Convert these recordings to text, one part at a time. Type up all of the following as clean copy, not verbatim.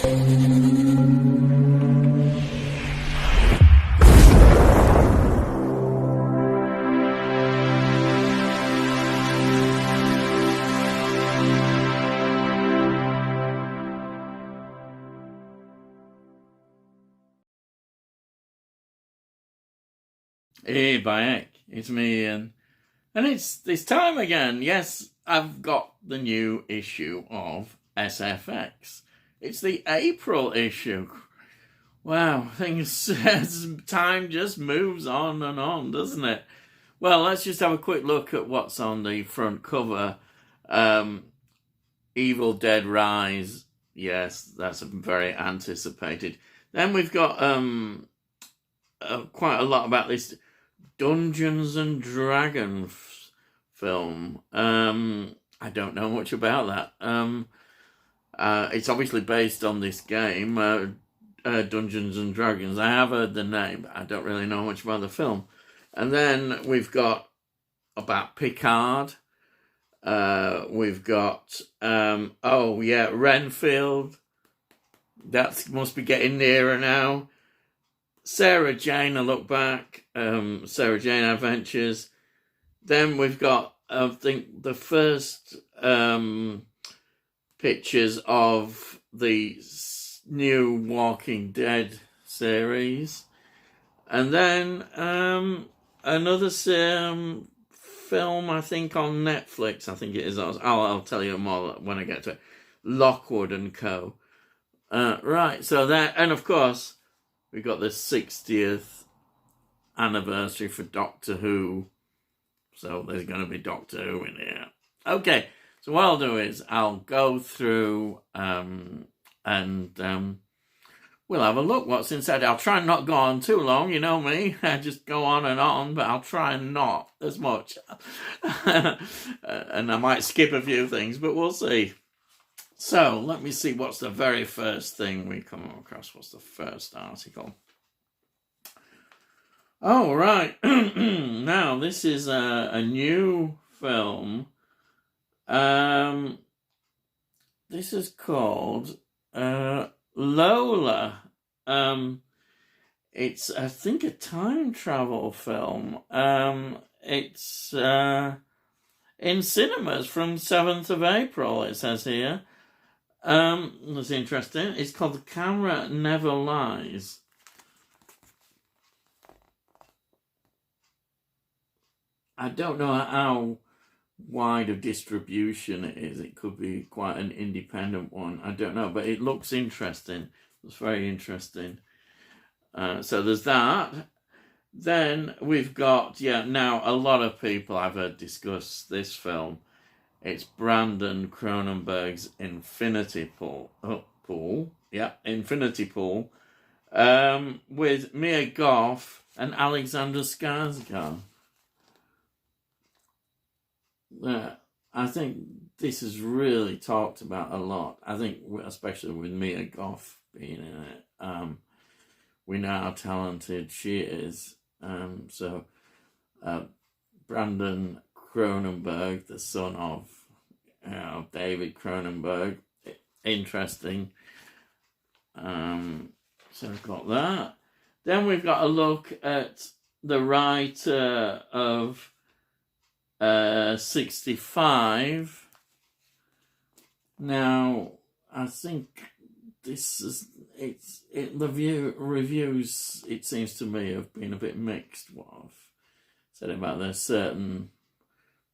Hey, Bayek, it's me, Ian. And it's time again. Yes, I've got the new issue of SFX. It's the April issue. Wow, time just moves on and on, doesn't it? Well, let's just have a quick look at what's on the front cover. Evil Dead Rise. Yes, that's very anticipated. Then we've got quite a lot about this Dungeons and Dragons film. I don't know much about that. It's obviously based on this game, Dungeons and Dragons. I have heard the name, but I don't really know much about the film. And then we've got about Picard. We've got, Renfield. That must be getting nearer now. Sarah Jane, a look back, Sarah Jane Adventures. Then we've got, I think, the first pictures of the new Walking Dead series. And then another film, I think, on Netflix. I think it is. I'll tell you more when I get to it. Lockwood and Co. Right, so that, and of course, we got the 60th anniversary for Doctor Who. So there's going to be Doctor Who in here. Okay, so what I'll do is I'll go through and we'll have a look what's inside. I'll try and not go on too long, you know me. I just go on, but I'll try and not as much. And I might skip a few things, but we'll see. So, let me see what's the very first thing we come across. What's the first article? Oh, right. Now, this is a new film. This is called Lola. It's, I think, a time travel film. It's in cinemas from 7th of April, it says here. That's interesting. It's called The Camera Never Lies. I don't know how wide of distribution it is. It could be quite an independent one. I don't know, but it looks interesting. It's very interesting. So there's that. Then we've got, now a lot of people I've heard discuss this film. It's Brandon Cronenberg's Infinity Pool. Infinity Pool. With Mia Goth and Alexander Skarsgård. I think this is really talked about a lot. I think, especially with Mia Goth being in it. We know how talented she is. Brandon Cronenberg, the son of David Cronenberg, interesting. So we've got that. Then we've got a look at the writer of 65. Now, I think this is the reviews. It seems to me have been a bit mixed. What I've said about there's certain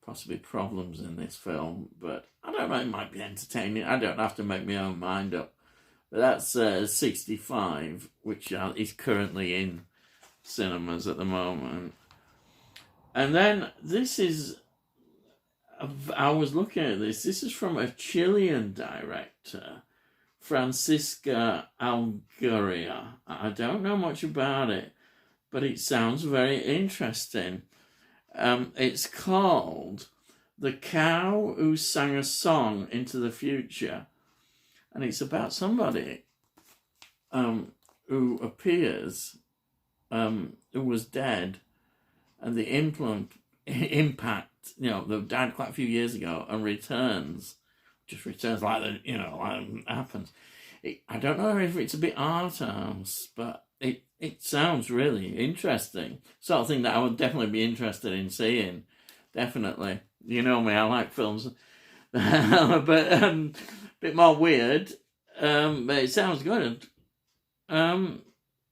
possibly problems in this film, but I don't know. It might be entertaining. I don't have to make my own mind up. But that's 65, which is currently in cinemas at the moment. And then this is. I was looking at this. This is from a Chilean director, Francisca Alguria. I don't know much about it, but it sounds very interesting. It's called The Cow Who Sang a Song into the Future. And it's about somebody who appears, who was dead, and the impact, they died quite a few years ago, and returns like that, like happens. I don't know if it's a bit art house, but it sounds really interesting. Sort of thing that I would definitely be interested in seeing. Definitely. You know me, I like films, but a bit more weird. But it sounds good. We'll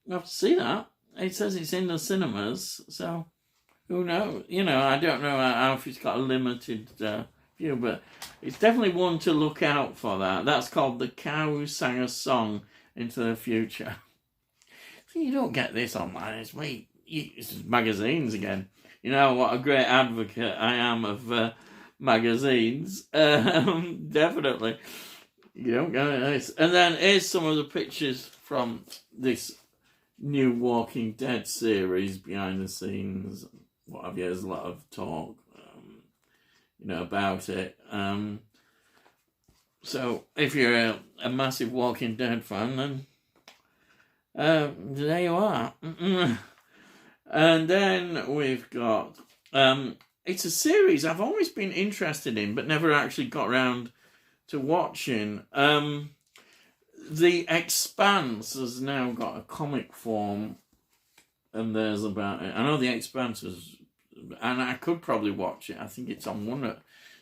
have to see that. It says it's in the cinemas, so who knows? You know, I don't know if it's got a limited view, but it's definitely one to look out for. That's called The Cow Who Sang a Song into the Future. So you don't get this online. It's just magazines again. You know what a great advocate I am of magazines. Definitely. You don't get this. And then here's some of the pictures from this new Walking Dead series, behind the scenes, what have you. There's a lot of talk, about it. So if you're a massive Walking Dead fan, then there you are. And then we've got, it's a series I've always been interested in, but never actually got around to watching. The Expanse has now got a comic form, and there's about it. I know The Expanse is, and I could probably watch it. I think it's on one of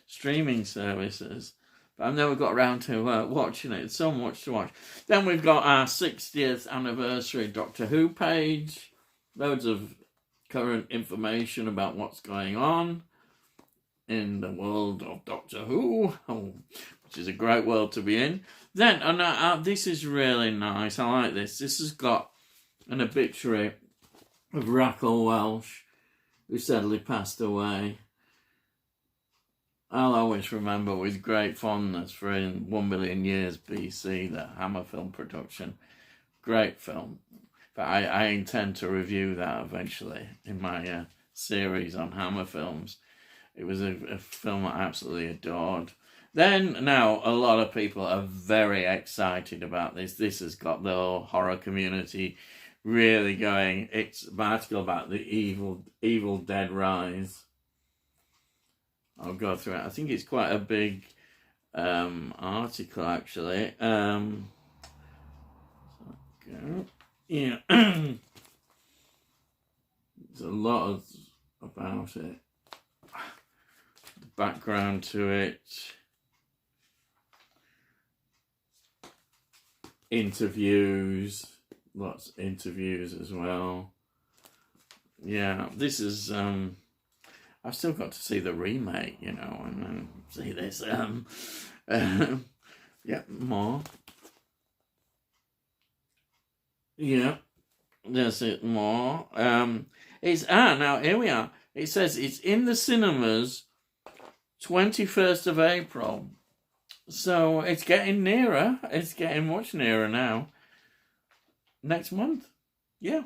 streaming services, but I've never got around to watching it. It's so much to watch. Then we've got our 60th anniversary Doctor Who page. Loads of current information about what's going on in the world of Doctor Who, which is a great world to be in. Then, this is really nice. I like this. This has got an obituary of Raquel Welch, who sadly passed away. I'll always remember with great fondness for in 1 million years BC, the Hammer film production. Great film. But I intend to review that eventually in my series on Hammer films. It was a film I absolutely adored. Then, now, a lot of people are very excited about this. This has got the whole horror community really going. It's an article about the Evil Dead Rise. I'll go through it. I think it's quite a big article, actually. Yeah. There's a lot about it. The background to it. Interviews. Lots of interviews as well. Yeah, this is... I've still got to see the remake, and then see this. Yeah, more. Yeah, there's it more. Now here we are. It says it's in the cinemas 21st of April. So it's getting nearer. It's getting much nearer now. Next month. Yeah.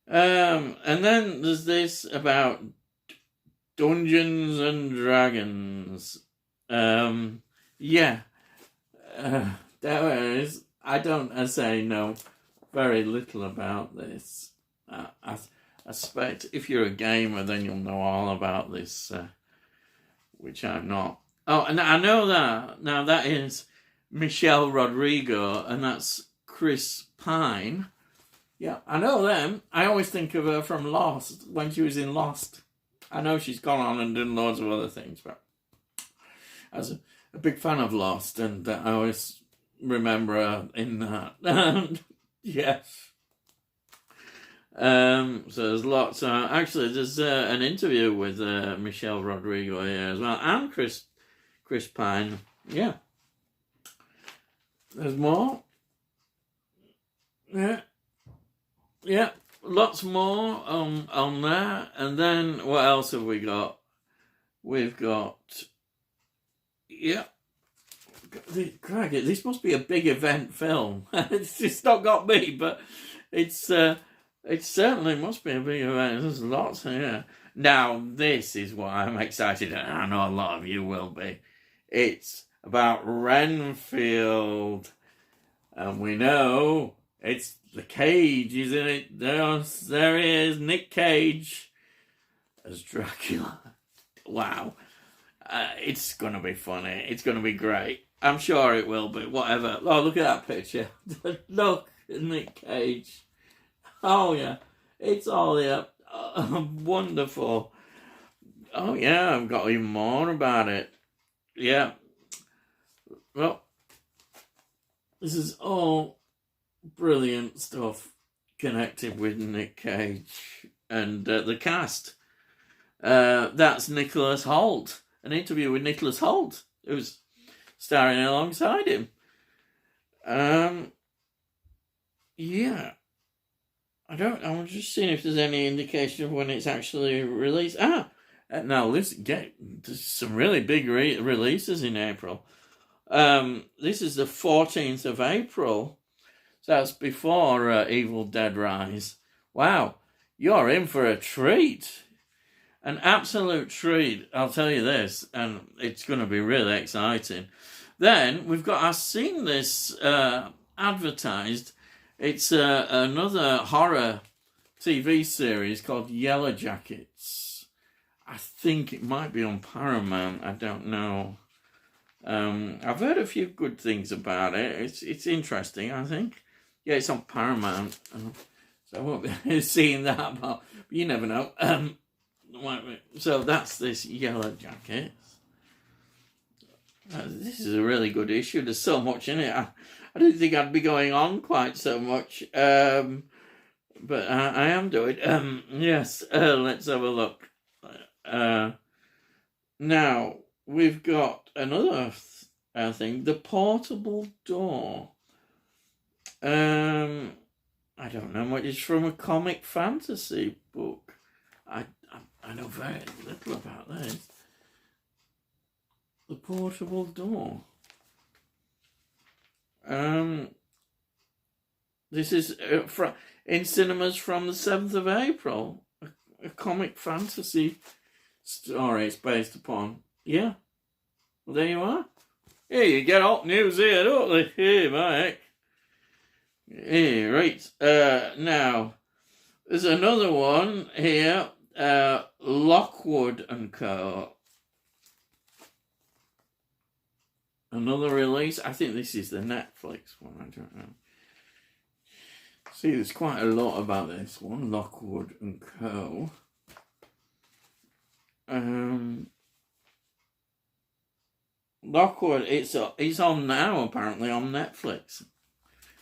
And then there's this about Dungeons and Dragons. Yeah. There is. I say no very little about this. I suspect if you're a gamer, then you'll know all about this, which I'm not. Oh, and I know that. Now, that is Michelle Rodrigo, and that's Chris Pine. Yeah, I know them. I always think of her from Lost, when she was in Lost. I know she's gone on and done loads of other things, but I was a big fan of Lost, and I always remember her in that. Yes. So there's lots. Actually, there's an interview with Michelle Rodrigo here as well, and Chris Pine. Yeah. There's more. Yeah. Lots more on there. And then what else have we got? We've got. Yeah. Craig, this must be a big event film. It's not got me, but it certainly must be a big event. There's lots here. Now, this is what I'm excited about. I know a lot of you will be. It's about Renfield. And we know it's the Cage, isn't it? There he is, Nick Cage as Dracula. Wow. It's going to be funny. It's going to be great. I'm sure it will be. Whatever. Oh, look at that picture. Look, Nick Cage. Oh yeah, it's all here. Oh, wonderful. Oh yeah, I've got even more about it. Yeah. Well, this is all brilliant stuff connected with Nick Cage and the cast. That's Nicholas Hoult. An interview with Nicholas Hoult, who's starring alongside him. Yeah. I'm just seeing if there's any indication of when it's actually released. Now listen, there's some really big releases in April. This is the 14th of April. So that's before Evil Dead Rise. Wow, you're in for a treat. An absolute treat, I'll tell you this, and it's going to be really exciting. Then I've seen this advertised. It's another horror TV series called Yellow Jackets. I think it might be on Paramount. I don't know. I've heard a few good things about it. It's interesting, I think. Yeah, it's on Paramount. So I won't be seeing that, but you never know. So that's this Yellow Jackets. This is a really good issue. There's so much in it. I didn't think I'd be going on quite so much, but I am doing. Yes, let's have a look. Now, we've got another thing, the portable door. I don't know what it's from, a comic fantasy book. I know very little about this. The portable door. This is in cinemas from the 7th of April. A comic fantasy story it's based upon. Yeah. Well, there you are. Here, you get hot news here, don't they? Here, Mike. Here, right. Now, there's another one here. Lockwood and Co. Another release. I think this is the Netflix one. I don't know. See, there's quite a lot about this one. Lockwood and Co. Lockwood. It's on now apparently on Netflix.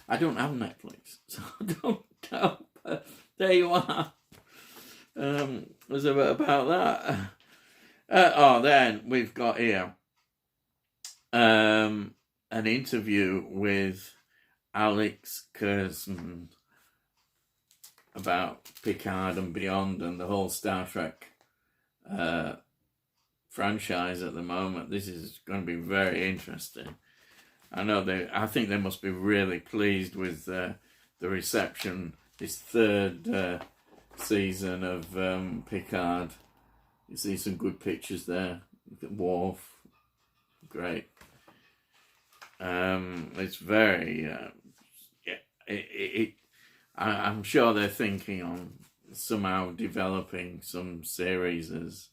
I don't have Netflix, so I don't know. But there you are. There's a bit about that. Then we've got here an interview with Alex Kurtzman about Picard and Beyond and the whole Star Trek franchise at the moment. This is going to be very interesting. I think they must be really pleased with the reception. This third season of Picard. You see some good pictures there. Look at Worf. Great. It's very I'm sure they're thinking on somehow developing some series as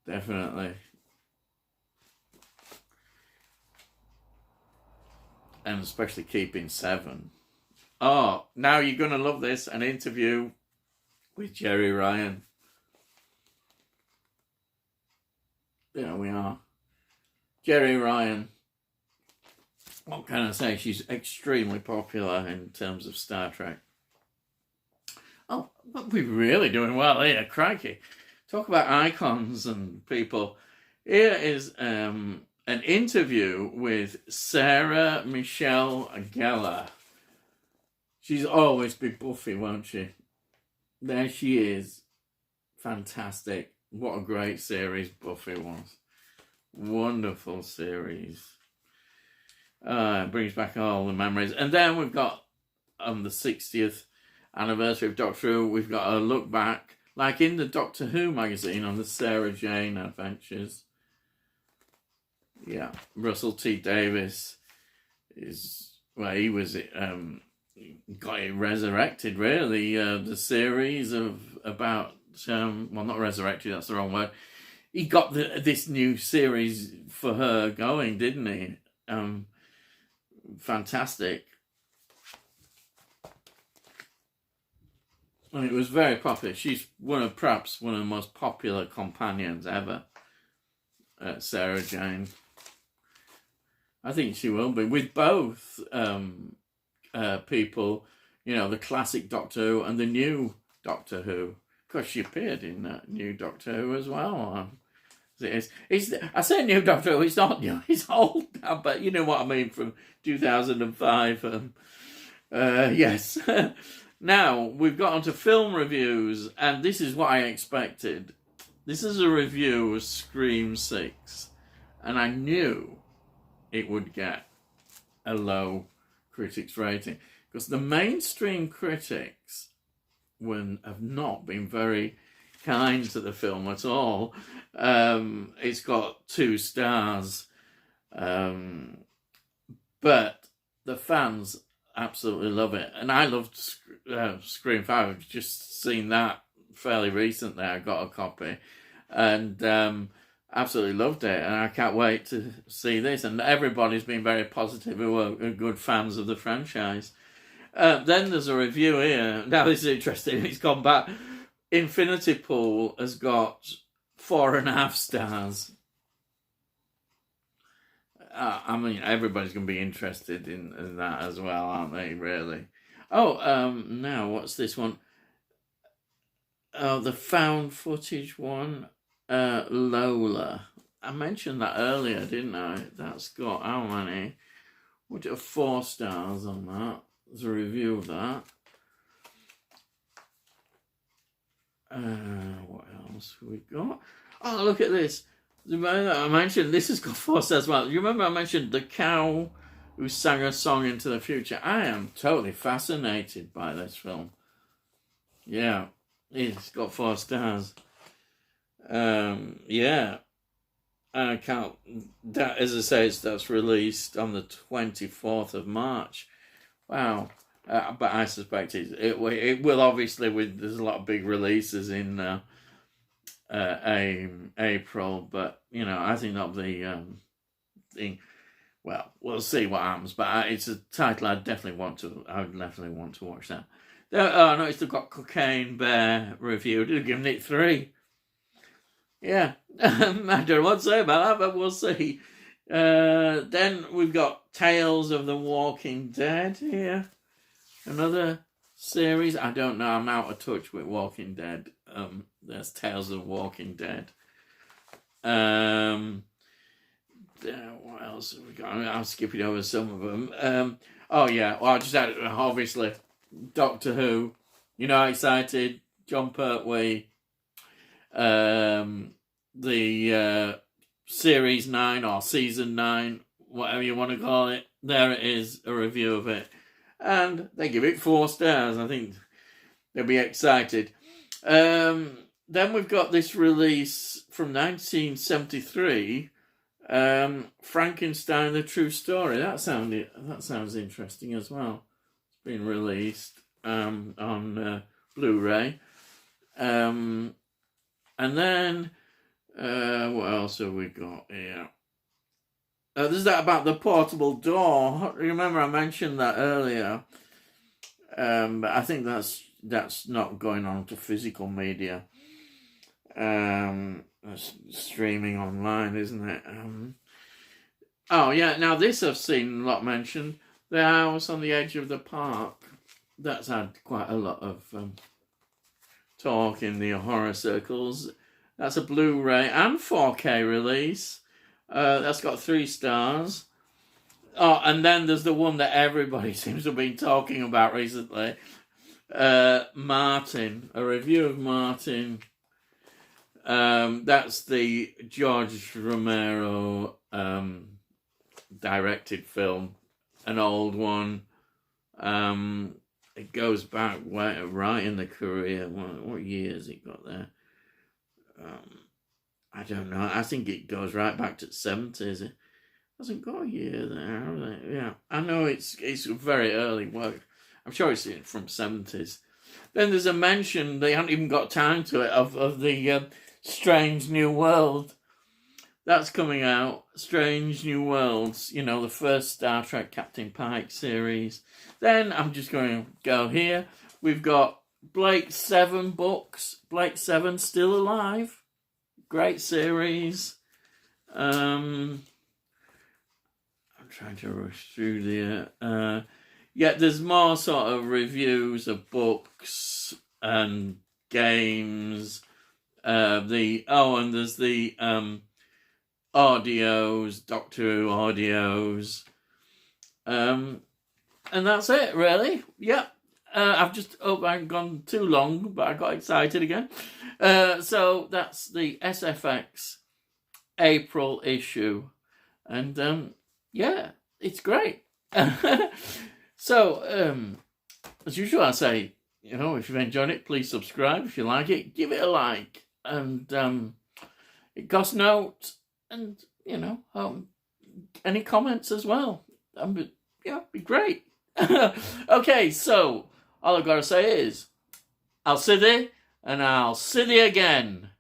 definitely. And especially keeping 7. Oh, now you're going to love this. An interview with Jerry Ryan. There we are. Jerry Ryan. What can I say? She's extremely popular in terms of Star Trek. Oh, but we're really doing well here. Crikey. Talk about icons and people. Here is an interview with Sarah Michelle Gellar. She's always been Buffy, won't she? There she is. Fantastic. What a great series Buffy was. Wonderful series. It brings back all the memories. And then we've got, on the 60th anniversary of Doctor Who, we've got a look back, like in the Doctor Who magazine, on the Sarah Jane adventures. Yeah, Russell T Davies he was got it resurrected, really. The series about, not resurrected, that's the wrong word. He got this new series for her going, didn't he? fantastic. And it was very popular. She's perhaps one of the most popular companions ever, Sarah Jane. I think she will be with both people, the classic Doctor Who and the new Doctor Who. Because she appeared in new Doctor Who as well. I say new Doctor Who, it's not new, it's old now, but you know what I mean, from 2005. Yes. Now, we've got onto film reviews, and this is what I expected. This is a review of Scream 6, and I knew it would get a low critics rating, because the mainstream critics have not been very kind to the film at all. It's got 2 stars, but the fans absolutely love it, and I loved Scream 5. I've just seen that fairly recently. I got a copy, and absolutely loved it, and I can't wait to see this. And everybody's been very positive who are good fans of the franchise. Then there's a review here. Now this is interesting. It's gone back. Infinity Pool has got 4.5 stars. I mean, everybody's going to be interested in that as well, aren't they, really? Oh, now, what's this one? Oh, the found footage one, Lola. I mentioned that earlier, didn't I? That's got how many? We'll do 4 stars on that. There's a review of that. What else have we got? Oh, look at this. I mentioned this has got 4 stars as well. You remember I mentioned the cow who sang a song into the future? I am totally fascinated by this film. Yeah, it's got 4 stars. Yeah. And I can't, that, as I say, that's released on the 24th of March. Wow. But I suspect it will obviously, there's a lot of big releases in April, but I think that'll be thing. Well, we'll see what happens, but it's a title I would definitely want to watch that. I noticed they've got Cocaine Bear reviewed. They've given it 3. Yeah, I don't know what to say about that, but we'll see. Then we've got Tales of the Walking Dead here. Another series. I don't know. I'm out of touch with Walking Dead. There's Tales of Walking Dead. What else have we got? I'm skipping over some of them. Oh yeah. Well, I just had obviously Doctor Who. Excited. John Pertwee. The Series 9 or Season 9, whatever you want to call it. There it is, a review of it. And they give it 4 stars. I think they'll be excited. Then we've got this release from 1973, Frankenstein: The True Story. That sounds interesting as well. It's been released on Blu-ray. And then what else have we got here? There's that about the portable door. Remember I mentioned that earlier. But I think that's not going on to physical media. That's streaming online, isn't it? Oh yeah, now this I've seen a lot mentioned. The House on the Edge of the Park. That's had quite a lot of talk in the horror circles. That's a Blu-ray and 4K release. That's got 3 stars. Oh, and then there's the one that everybody seems to have been talking about recently. Martin. A review of Martin. That's the George Romero directed film. An old one. It goes back right in the career. What year has it got there? I don't know. I think it goes right back to the 70s. It hasn't got a year there, have they? Yeah. I know it's very early work. I'm sure it's from 70s. Then there's a mention, they haven't even got time to it, of the Strange New World That's coming out. Strange New Worlds, you know, the first Star Trek Captain Pike series. Then I'm just going to go here. We've got Blake 7 books. Blake 7 still alive. Great series. I'm trying to rush through the... yeah, there's more sort of reviews of books and games. And there's the audios, Doctor Who audios. And that's it, really. Yep. I've just hope I haven't gone too long, but I got excited again. So that's the SFX April issue. And yeah, it's great. So, as usual, I say, you know, if you've enjoyed it, please subscribe. If you like it, give it a like. And it costs note. And, you know, any comments as well. Yeah, be great. Okay, so all I've got to say is, I'll see thee, and I'll see thee again.